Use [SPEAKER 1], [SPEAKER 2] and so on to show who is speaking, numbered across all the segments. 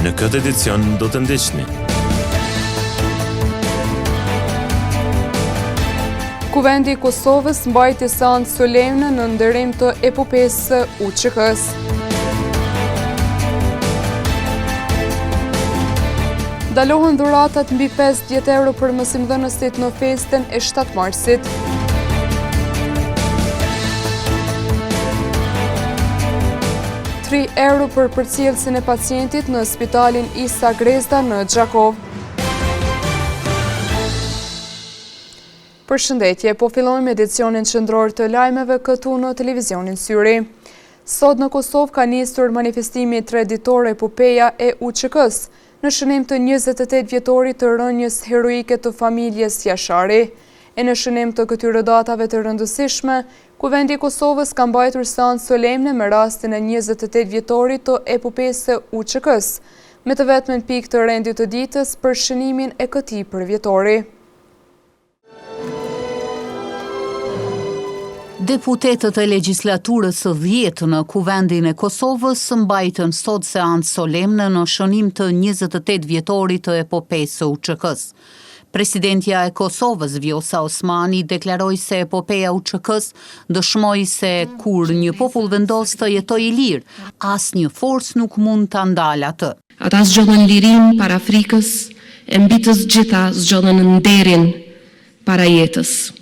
[SPEAKER 1] në këtë edicion do të ndiqni.
[SPEAKER 2] Kuvendi i Kosovës mbajti seancë solemne në nderim të epopesë së UÇK-s. Ndalohen dhuratat mbi 50 euro për mësimdhënësit në festën e 7 marsit. €3 për përcjelljen e pacientit në spitalin Isa Grezda në Gjakov. Përshëndetje, po fillojmë edicionin qendror të lajmeve këtu në televizionin Syri. Sot në Kosovë ka nisur manifestimi traditor epopeja e UÇK-s në shënim të 28 vjetorit të rënjes heroike të familjes Jashari. E në shënim të këtyre datave të rëndësishme, Kuvendi i Kosovës ka mbajtur seancë solemne me rastin e 28 vjetorit të epopesë së UÇK-s, me të vetmen pikë të rendit të ditës për shënimin e këtij përvjetori.
[SPEAKER 3] Deputetët e legjislaturës së 10 në Kuvendin e Kosovës mbajtën sot seancë solemne në shënim të 28 vjetorit të epopesë së UÇK-s. Presidentja e Kosovës, Vjosa Osmani, deklaroi se epopeja UÇK-s dëshmoi se kur një popull vendos të jetojë i lirë, asnjë forcë nuk mund ta ndalë atë.
[SPEAKER 4] Ata zgjodhen lirinë para frikës, e mbi të gjitha zgjodhen nderin para jetës.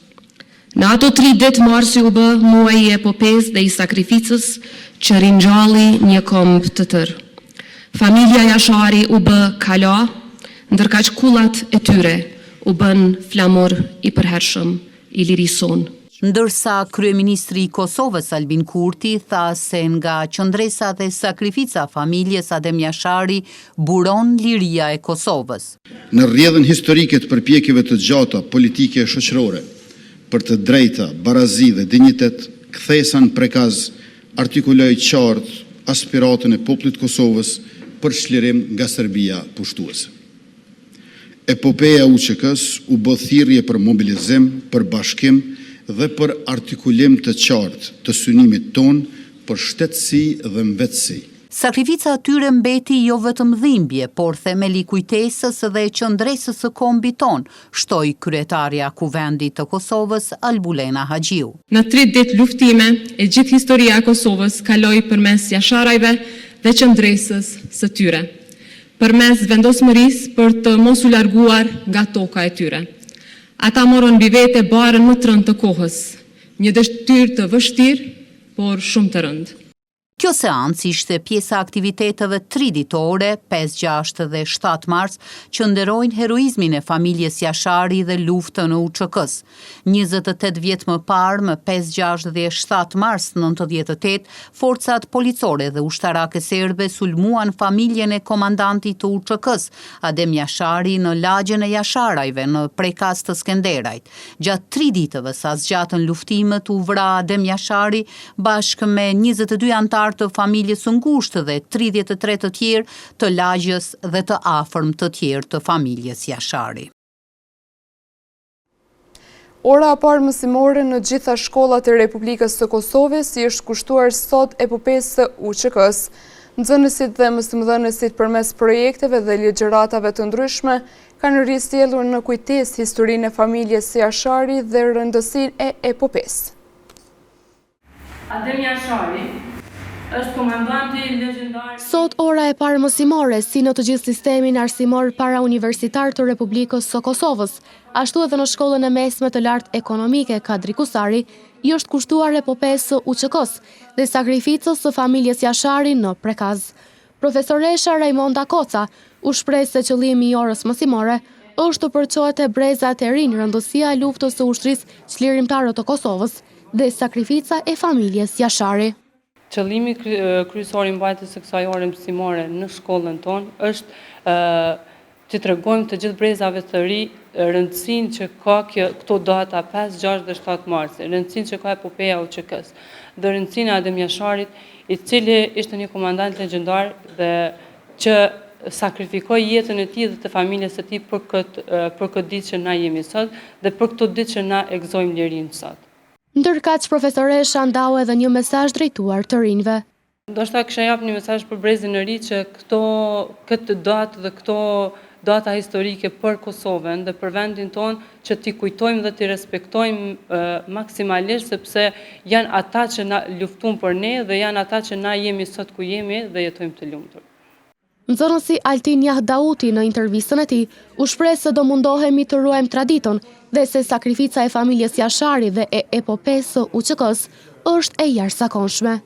[SPEAKER 4] Në ato 3 ditë marsi u bë muaji i epopesë dhe i sakrificës që ringjalli një komb të tërë. Familja Jashari u bë kala, ndërka që kullat e tyre u bën flamur i përhershëm i lirison.
[SPEAKER 3] Ndërsa kryeministri i Kosovës Albin Kurti tha se nga qëndresa dhe sakrifica familjes Adem Jashari buron liria e Kosovës.
[SPEAKER 5] Në rrjedhën historike të përpjekjeve të gjata politike e shoqërore për të drejta, barazi dhe dinjitet, kthesa në prekaz artikuloi qartë aspiratën e popullit të Kosovës për çlirim nga Serbia pushtuese. Epopeja e UÇK-s u bë thirrje për mobilizim, për bashkim dhe për artikulim të qartë të synimit ton për shtetësi dhe mbetësi.
[SPEAKER 3] Sakrifica atyre mbeti jo vetëm dhimbje, por themeli kujtesës dhe qëndresës së kombit ton, shtoi kryetarja Kuvendit të Kosovës Albulena Haxhiu.
[SPEAKER 4] Në 3 ditë luftime, e gjithë historia e Kosovës kaloi përmes jasharajve dhe qëndresës së tyre, përmes vendosmërisë për të mos u larguar nga toka e tyre. Ata morën mbi vete barën më të rëndë të kohës, një dështyrë të vështirë, por shumë të rëndë.
[SPEAKER 3] Kjo seancë ishte pjesa aktiviteteve 3 ditore, 5, 6 dhe 7 mars, që nderojnë heroizmin e familjes Jashari dhe luftën e UÇK-s. 28 vjet më parë, më 5, 6 dhe 7 mars 98, forcat policore dhe ushtarake serbe sulmuan familjen e komandantit të UÇK-s, Adem Jashari, në lagjen e Jasharajve në prekaz të Skenderajt. Gjatë 3 ditëve sa zgjatën luftimet u vra Adem Jashari bashkë me 22 antar të familjes së ngushtë dhe 33 të tjerë të lagjës dhe të afërm të tjerë të familjes Jashari.
[SPEAKER 2] Ora e parë mësimore në gjitha shkollat e Republikës së Kosovës i është kushtuar sot epopesë së UÇK-s. Nxënësit dhe mësimdhënësit përmes projekteve dhe ligjëratave të ndryshme kanë risjellur në kujtesë historinë e familjes Jashari dhe rëndësinë e epopesë.
[SPEAKER 6] Adem Jashari është komandanti legjendar.
[SPEAKER 7] Sot ora e parë mësimore, si në të gjithë sistemin arsimor para universitar të Republikës së Kosovës, ashtu edhe në shkollën e mesme të lartë ekonomike Kadri Kusari, i është kushtuar epopesë së UÇK-s dhe sakrificës së familjes Jashari në prekaz. Profesoresha Raimonda Koca u shpreh se qëllimi i orës mësimore është të përçohet brezat e rinj rëndësia e luftës së ushtrisë çlirimtare të Kosovës dhe sakrifica e familjes Jashari.
[SPEAKER 6] Qëllimi kryesor i mbajtjes së kësaj ore mësimore në shkollën tonë është që tregojmë të gjithë brezave të ri rëndësinë që ka këto data 5, 6 dhe 7 mars, rëndësinë që ka epopeja UÇK-s, dhe rëndësinë e Adem Jasharit, i cili ishte një komandant legjendar dhe që sakrifikoi jetën e tij dhe të familjes së tij për këtë ditë që na jemi sot dhe për këtë ditë që na e gëzojmë lirinë sot.
[SPEAKER 7] Ndërkaq profesoresha ndau edhe një mesazh drejtuar të rinjve.
[SPEAKER 6] Ndoshta kisha jap një mesazh për brezin e ri që këtë datë dhe këto data historike për Kosovën dhe për vendin tonë që t'i kujtojmë dhe t'i respektojmë maksimalisht, sepse janë ata që na luftun për ne dhe janë ata që na jemi sot ku jemi dhe jetojmë të lumtur.
[SPEAKER 7] Nxënësi Altin Jahdauti në intervistën e tij u shpreh se do mundohemi të ruajmë traditën dhe se sakrifica e familjes Jashari dhe e epopesë së UÇK-s është e jashtëzakonshme.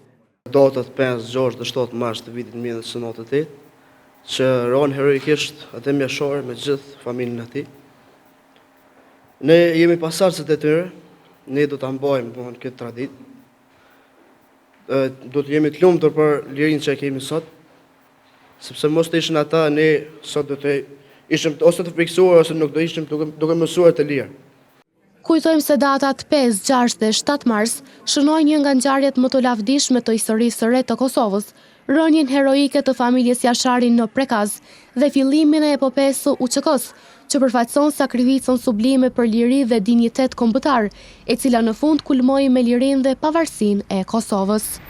[SPEAKER 8] Datët 5, 6 dhe 7 mars të vitit 1998, që ronë heroikisht atë Jashari me gjithë familjen e tij. Ne jemi pasardhësit e tyre, ne do ta mbajmë këtë traditë. Do të jemi të lumtur për lirinë që kemi sot, sepse mos të ishin ata, ne sot do të ishim ose të frikësuar ose nuk do ishim duke mësuar të lirë.
[SPEAKER 7] Kujtojmë se datat 5, 6 dhe 7 mars shënojnë një nga ngjarjet më të lavdishme të historisë së re të Kosovës, rënien heroike të familjes Jashari në Prekaz dhe fillimin e epopesë së UÇK-s, që përfaqëson sakrificën sublime për liri dhe dinjitet kombëtar, e cila në fund kulmoi me lirinë dhe pavarësinë e Kosovës.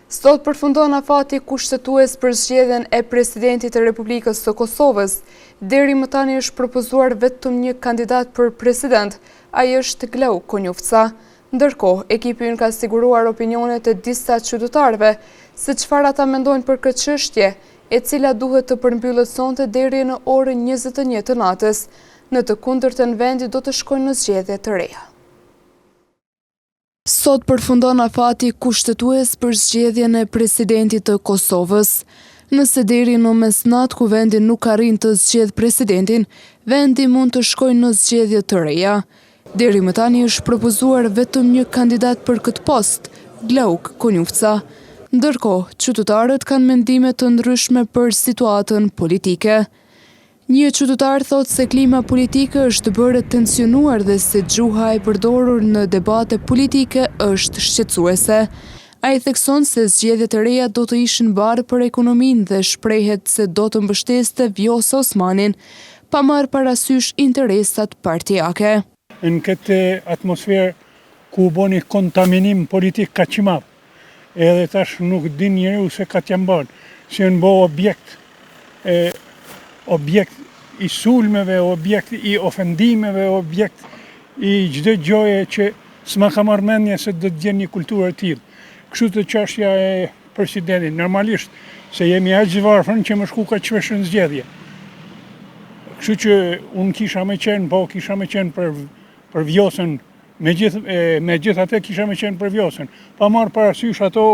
[SPEAKER 2] Sot përfundon afati kushtetues për zgjedhjen e presidentit të Republikës së Kosovës. Deri më tani është propozuar vetëm një kandidat për president, ai është Glauk Konjufca. Ndërkohë, ekipi ynë ka siguruar opinionet e disa qytetarëve se çfarë ata mendojnë për këtë çështje, e cila duhet të përmbyllet sonte deri në orën 21 të natës. Në të kundërtën vendi do të shkojnë në zgjedhje të reja. Sot përfundon afati kushtetues për zgjedhjen e presidentit të Kosovës. Nëse deri në mesnatë ku vendi nuk arrin të zgjedhë presidentin, vendi mund të shkojnë në zgjedhje të reja. Deri më tani është propozuar vetëm një kandidat për këtë post, Glauk Konjufca. Ndërkohë, qytetarët kanë mendime të ndryshme për situatën politike. Një qytetar thotë se klima politike është bërë tensionuar dhe se gjuha e përdorur në debate politike është shqetësuese. Ai thekson se zgjedhjet e reja do të ishin barë për ekonominë dhe shprehet se do të mbështeste Vjosa Osmanin, pa marrë parasysh interesat partijake.
[SPEAKER 9] Në këtë atmosferë ku boni kontaminim politik ka që madh, edhe tash nuk din njeriu se ka t'jam bërë, se në bo objekt i sulmeve, objekt i ofendimeve, objekt i çdo gjoje që s'ma ka marrë mendje se do të gjen një kulturë e tillë. Kështu të çështja e presidentit, normalisht se jemi aq varfër që më shku ka çvesh në zgjedhje. Kështu që unë kisha me qenë për Vjosën, me gjithë atë kisha me qenë për Vjosën, pa marrë parasysh ato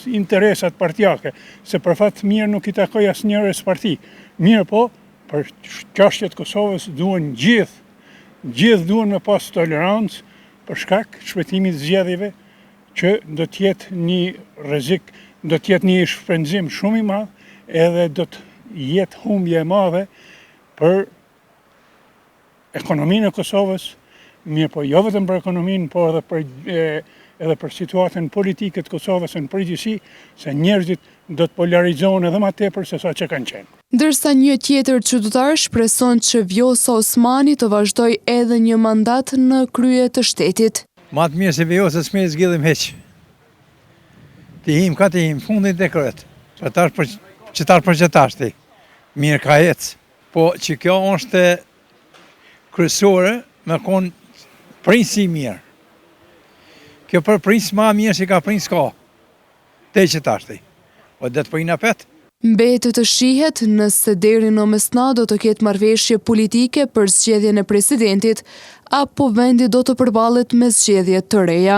[SPEAKER 9] interesat partijake, se për fat mirë nuk i takoj asnjëres parti. Mirë po, për çështjet Kosovës duhen gjithë duhen me pas tolerancë për shkak shpejtimit zgjedhjeve, që do të jetë një rrezik, do të jetë një shpenzim shumë i madh, edhe do të jetë humbje e madhe për ekonominë e Kosovës, mirë po jo vetëm për ekonominë, po edhe për situatën politike të Kosovës në përgjithësi, se njerëzit do të polarizohen edhe më tepër se sa që kanë qenë.
[SPEAKER 2] Ndërsa një tjetër qytetar shpreson që Vjosa Osmani të vazhdoj edhe një mandat në krye të shtetit.
[SPEAKER 10] Ma të mirë se Vjosa s'me zgjidhim heq. Ti him, ka ti him, fundin të kryet. Qëtar për qëtar ti. Mirë ka ecë. Po që kjo është kryesore me konë prinsi mirë. Kjo për prins ma mirë që ka prins ka. Te qëtar ti. O dhe të pëjnë apet.
[SPEAKER 2] Mbetet të shihet nëse deri në mesnatë do të ketë marrëveshje politike për zgjedhjen e presidentit, apo vendi do të përballet me zgjedhje të reja.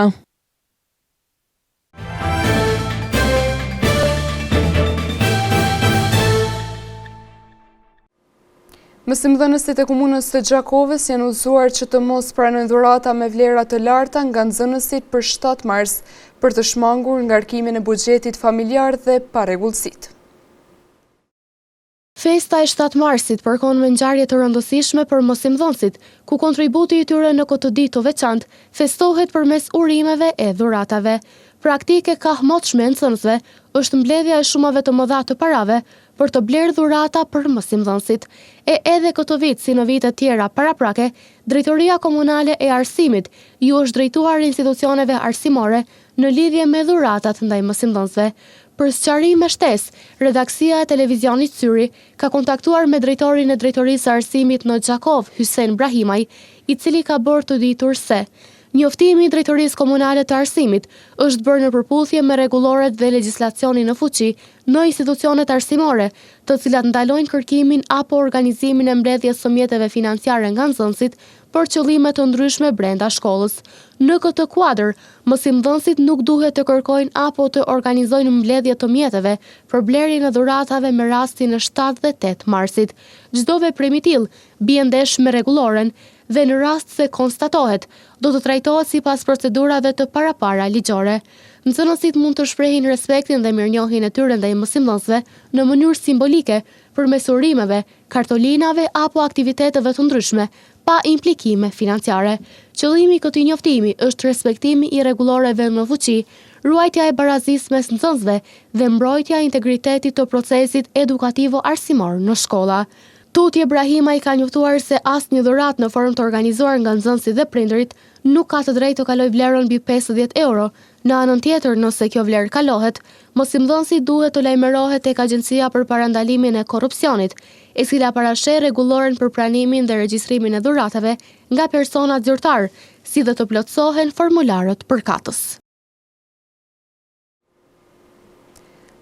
[SPEAKER 2] Mësimdhënësit e komunës së Gjakovës janë udhëzuar që të mos pranojnë dhurata me vlera të larta nga nxënësit për 7 mars për të shmangur ngarkimin e buxhetit familjar dhe parregullsitë.
[SPEAKER 7] Festa e 7 marsit përkon me ngjarje të rëndësishme për mësimdhënësit, ku kontributi i tyre në këtë ditë të veçantë festohet përmes urimeve e dhuratave. praktike ka motshme nxënësve është mbledhja e shumave të mëdha të parave për të blerë dhurata për mësimdhënësit. E edhe këtë vit, si në vitet tjera paraprake, Drejtoria Komunale e Arsimit ju është drejtuar institucioneve arsimore në lidhje me dhuratat ndaj mësimdhënësve. Për sqarim me shtesë, redaksia e televizionit Syri ka kontaktuar me drejtorin e Drejtorisë së Arsimit në Gjakov, Hysen Brahimaj, i cili ka bërë të ditur se njoftimi i Drejtorisë Komunale të Arsimit është bërë në përputhje me rregulloret dhe legjislacionin në fuqi në institucionet arsimore, të cilat ndalojnë kërkimin apo organizimin e mbledhjes së mjeteve financiare nga nxënësit për qëllime të ndryshme brenda shkollës. Në këtë kuadër, mësimdhënësit nuk duhet të kërkojnë apo të organizojnë mbledhje të mjeteve për blerjen e dhuratave me rastin e 7 dhe 8 marsit. Çdo veprim i tillë bie ndesh me rregulloren dhe në rast se konstatohet, do të trajtohet sipas procedurave të parapara ligjore. Nxënësit mund të shprehin respektin dhe mirënjohjen e tyre ndaj mësimdhënësve në mënyrë simbolike përmes urimeve, kartolinave apo aktiviteteve të ndryshme, pa implikime financiare. Qëllimi i këtij njoftimi është respektimi i rregulloreve në fuqi, ruajtja e barazisë mes nxënësve dhe mbrojtja e integritetit të procesit edukativo-arsimor në shkolla. Tutje Brahimaj ka njoftuar se asnjë dhuratë në formë të organizuar nga nxënësit dhe prindërit nuk ka të drejtë të kalojë vlerën mbi 50 euro. Në anën tjetër, nëse kjo vlerë kalohet, mësimdhënësi duhet të lajmërohet tek Agjencia për Parandalimin e Korrupsionit, e cila parasheh rregulloren për pranimin dhe regjistrimin e dhuratave nga personat zyrtar, si dhe të plotësohen formularët përkatës.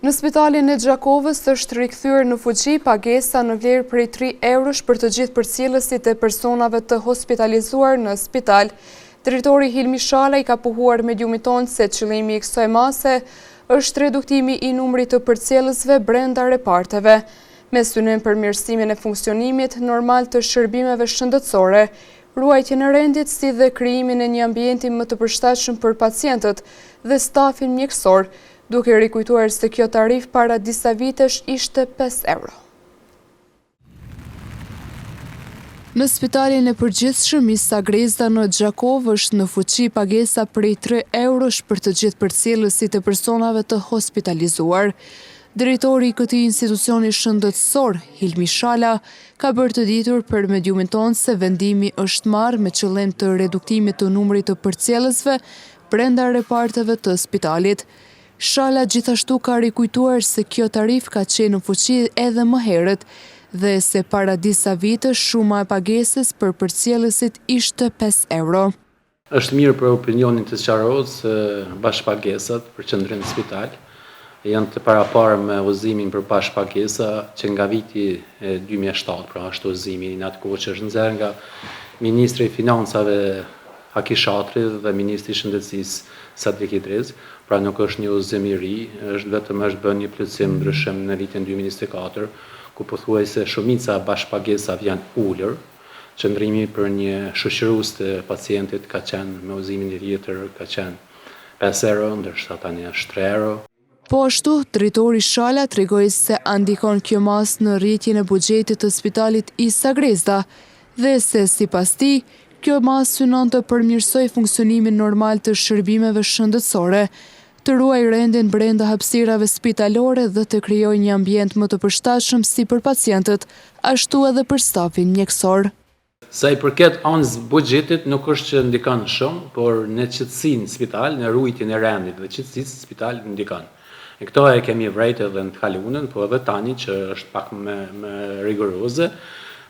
[SPEAKER 2] Në spitalin e Gjakovës është rikthyer në fuqi pagesa në vlerë prej 3 eurosh për të gjithë përcjellësit e personave të hospitalizuar në spital. Drejtori Hilmi Shala i ka pohuar mediumit tonë se qëllimi i kësaj mase është reduktimi i numrit të përcjellësve brenda reparteve, me synim përmirësimin e funksionimit normal të shërbimeve shëndetësore, ruajtjen e rendit si dhe krijimin e një ambienti më të përshtatshëm për pacientët dhe stafin mjekësor, duke rikujtuar se kjo tarif para disa vitesh ishte 5 euro. Në spitalin e përgjithshëm i Sagrezda në Gjakov është në fuqi pagesa prej 3 eurosh për të gjithë përcjellësit e personave të hospitalizuar. Drejtori i këtij institucioni shëndetësor, Hilmi Shala, ka bërë të ditur për mediumin tonë se vendimi është marrë me qëllim të reduktimit të numrit të përcjellësve brenda reparteve të spitalit. Shala gjithashtu ka rikujtuar se kjo tarif ka qenë në fuqi edhe më herët dhe se para disa vitesh shuma e pagesës për përcjellësit ishte 5 euro.
[SPEAKER 11] Është mirë për opinionin të sqarohet se bashkëpagesat për qendrimin në spital janë të paraparë me udhëzimin për bashkëpagesa që nga viti 2007, pra është udhëzimi në atë kohë që është nxjerrë nga Ministri i Financave Haki Shatri dhe Ministri i Shëndetësisë Sadrik Idriz, pra nuk është një udhëzim i ri, është vetëm bën një plotësim ndryshëm në vitin 2024, ku pothuajse shumica bashkëpagesave janë ulur. Qëndrimi për një shoqërues të pacientit ka qenë me udhëzimin e tjetër ka qenë 5 euro, ndërsa tani është 3 euro.
[SPEAKER 2] Po ashtu, drejtori Shala tregoi se ndikon kjo mas në rritjen e buxhetit të spitalit i Sagrezda dhe se sipas tij, kjo mas synon të përmirësoj funksionimin normal të shërbimeve shëndetësore, të ruaj rendin brenda hapësirave spitalore dhe të krijojë një ambient më të përshtatshëm si për pacientët, ashtu edhe për stafin mjekësor.
[SPEAKER 11] Sa i përket anës buxhetit nuk është që ndikon shumë, por në qetësinë spital, në ruajtjen e rendit dhe qetësisë spital ndikon. E këto e kemi vrejtë edhe në të kaluarën, po edhe tani që është pak më rigoroze,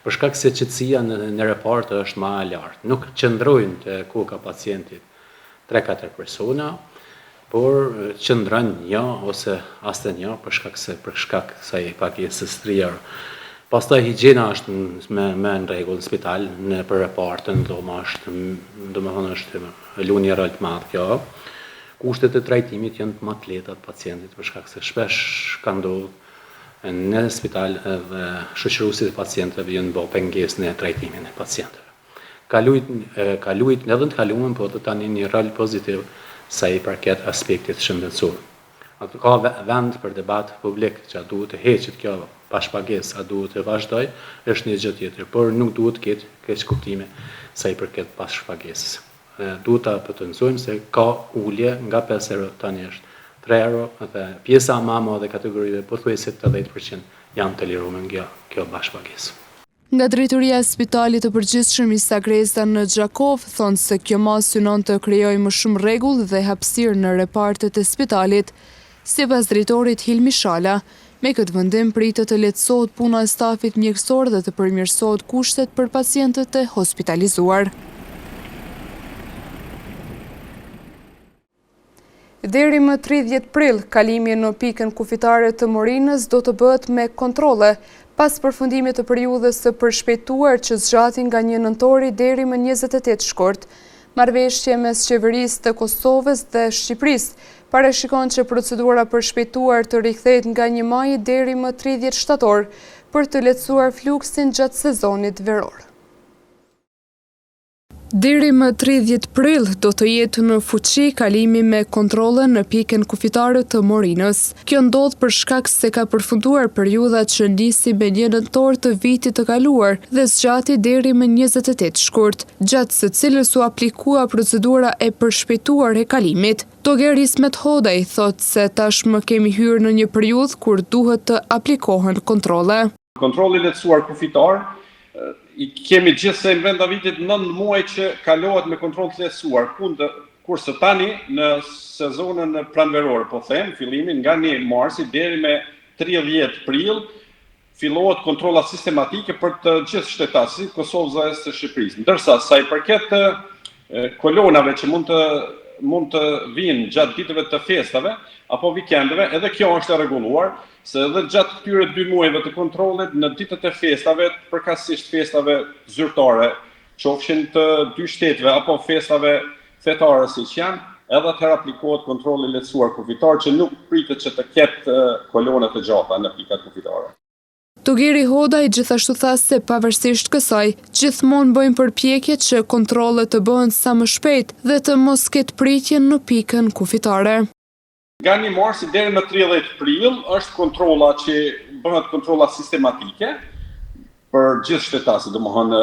[SPEAKER 11] për shkak se qetësia në repart është më e lartë. Nuk qëndrojnë te koka pacientit 3-4 persona, por qëndron një ose as një për shkak se kësaj pagesës 3 euro. Pastaj higjiena është me në rregull në spital, në për repartën, domethënë është lënia rol të madh kjo. Kushtet e trajtimit janë më të lehta të pacientit për shkak se shpesh ka ndodhur në spital dhe shoqëruesit e pacientëve janë bërë pengesë në trajtimin e pacientëve. Ka luajt edhe në të kaluarën, po tani një rol pozitiv sa i përket aspektit shëndetësor. Atë ka vend për debat publik që a duhet të heqet kjo bashkëpagesë, a duhet të vazhdoj, është një gjë tjetër, por nuk duhet të ketë keq kuptime sa i përket bashkëpagesës. Duhet ta potencojmë se ka ulje nga 5 euro tani është 3 euro dhe pjesa më e madhe e kategorive pothuajse 80% janë të liruar nga kjo bashkëpagesë.
[SPEAKER 2] Nga drejtoria e Spitalit të Përgjithshëm Isa Greza në Gjakov thonë se kjo masë synon të krijojë më shumë rregull dhe hapësirë në repartet e spitalit. Sipas drejtorit Hilmi Shala, me këtë vendim pritet të lehtësohet puna e stafit mjekësor dhe të përmirësohet kushtet për pacientët e hospitalizuar. Deri më 30 prill, kalimi në pikën kufitare të Morinës do të bëhet me kontrolle, pas përfundimit të periudhës së përshpejtuar që zgjati nga 1 nëntori deri më 28 shkort. Marrëveshje mes qeverisë të Kosovës dhe Shqipërisë parashikon që procedura përshpejtuar të rikthehet nga 1 maj deri më 30 shtator për të lehtësuar fluksin gjatë sezonit veror. Deri më 30 prill do të jetë në fuqi kalimi me kontrolle në pikën kufitare të Morinës. Kjo ndodh për shkak se ka përfunduar periudha që nisi me 1 nëntor të vitit të kaluar dhe zgjati deri më 28 shkurt, gjatë së cilës u aplikua procedura e përshpejtuar e kalimit. Toger Ismet Hodaj thotë se tashmë kemi hyrë në një periudhë kur duhet të aplikohen kontrolle.
[SPEAKER 12] Kontrolli lehtësuar kufitar i kemi gjithsej brenda vitit 9 muaj që kalohet me kontroll të lehtësuar, kurse tani në sezonën pranverore, po them, fillimin nga 1 marsi deri me 30 prill, fillohet kontrolla sistematike për të gjithë shtetasit Kosovës dhe Shqipërisë. Ndërsa sa i përket kolonave që mund të vinë gjatë ditëve të festave apo vikendeve, edhe kjo është e rregulluar, se edhe gjatë këtyre 2 muajve të kontrollit në ditët e festave, përkatësisht festave zyrtare, qofshin të 2 shtetëve apo festave fetare siç janë, edhe atëherë aplikohet kontrolli lehtësuar kufitar që nuk pritet që të ketë kolona të gjata në pikat kufitare.
[SPEAKER 2] Togeri Hodaj gjithashtu tha se pavarësisht kësaj, gjithmonë bëjmë përpjekje që kontrollet të bëhen sa më shpejt dhe të mos ketë pritje në pikën kufitare.
[SPEAKER 12] Nga 1 marsi deri në 30 prill është kontrolla që bëhet kontrolla sistematike për gjithë shtetasit, domethënë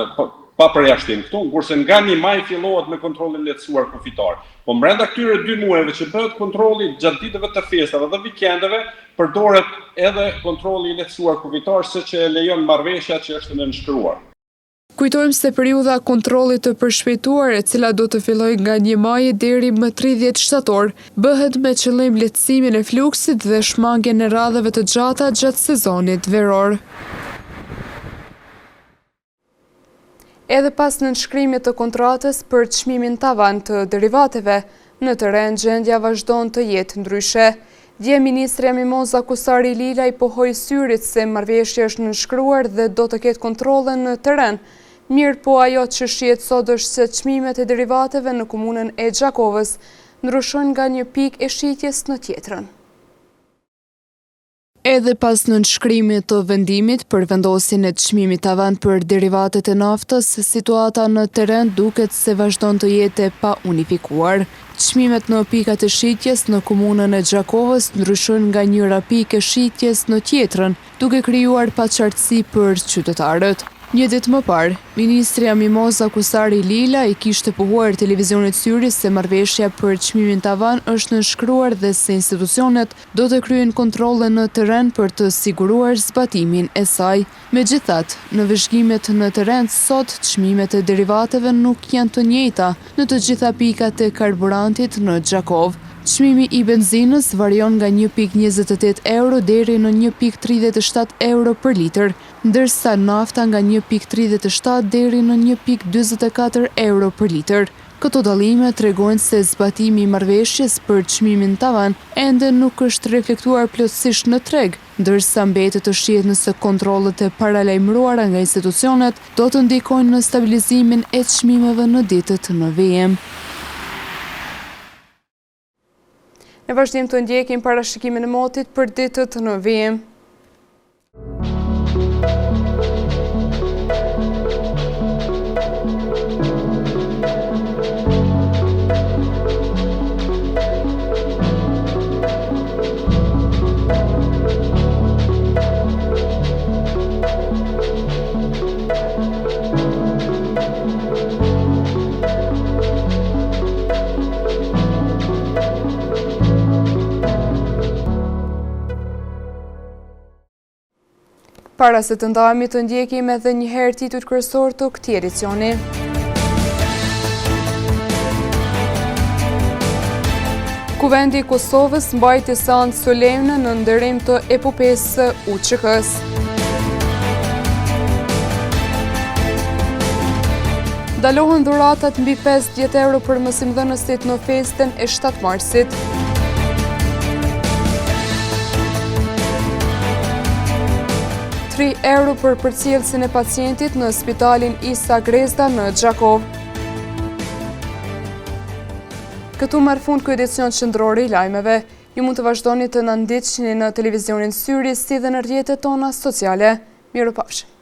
[SPEAKER 12] pa përjashtim këtu, kurse nga 1 maj fillohet me kontrollin lehtësuar kufitar. Po brenda këtyre 2 muajve që bëhet kontrolli gjatë ditëve të festave dhe vikendeve, përdoret edhe kontrolli lehtësuar kufitar, siç e lejon marrëveshja që është nënshkruar.
[SPEAKER 2] Kujtojmë se periudha kontrollit të përshpejtuar, e cila do të fillojë nga 1 maj deri më 30 shtator, bëhet me qëllim lehtësimin e fluksit dhe shmangjen e radhave të gjata gjatë sezonit veror. Edhe pas nënshkrimit të kontratës për çmimin tavan të derivateve, në terren gjendja vazhdon të jetë ndryshe. Dje Ministrja Mimoza Kusari Lila i pohoi syrit se marrëveshja është nënshkruar dhe do të ketë kontrolle në terren. Mirë po ajo që shihet sot është se çmimet e derivateve në komunën e Gjakovës ndryshojnë nga një pikë e shitjes në tjetrën. Edhe pas nënshkrimit të vendimit për vendosjen e çmimit tavan për derivatet e naftës, situata në terren duket se vazhdon të jetë e pa unifikuar. Çmimet në pikat e shitjes në komunën e Gjakovës ndryshojnë nga njëra pikë e shitjes në tjetrën, duke krijuar paqartësi për qytetarët. Një ditë më parë, Ministrja Mimoza Kusari Lila i kishte pohuar televizionit Syri se marrëveshja për çmimin tavan është nënshkruar dhe se institucionet do të kryejnë kontrolle në terren për të siguruar zbatimin e saj. Megjithatë, në vëzhgimet në terren sot çmimet e derivateve nuk janë të njëjta në të gjitha pikat e karburantit në Gjakov. Çmimi i benzinës varion nga 1,28 euro deri në 1,37 euro për litër, ndërsa nafta nga 1,37 deri në 1,44 euro për litër. Këto dallime tregojnë se zbatimi i marrëveshjes për çmimin tavan ende nuk është reflektuar plotësisht në treg, ndërsa mbetet të shihet nëse kontrollet e paralajmëruara nga institucionet do të ndikojnë në stabilizimin e çmimeve në ditët në vijim. Në vazhdim të ndjekim parashikimin e motit për ditët në vijim. Para se të ndahemi të ndjekim edhe një herë titujt kryesor të këtij edicioni. Kuvendi i Kosovës mbajti seancë solemne në nderim të epopesë së UÇK-s. Ndalohen dhuratat mbi 50 euro për mësimdhënësit në festën e 7 marsit. €3 për përcjelljen e pacientit në spitalin Isa Grezda në Gjakov. Këtu marr fund ky edicion qendror i lajmeve. Ju mund të vazhdoni të na ndiqni në televizionin Syri si dhe në rrjetet tona sociale. Mirupafshim.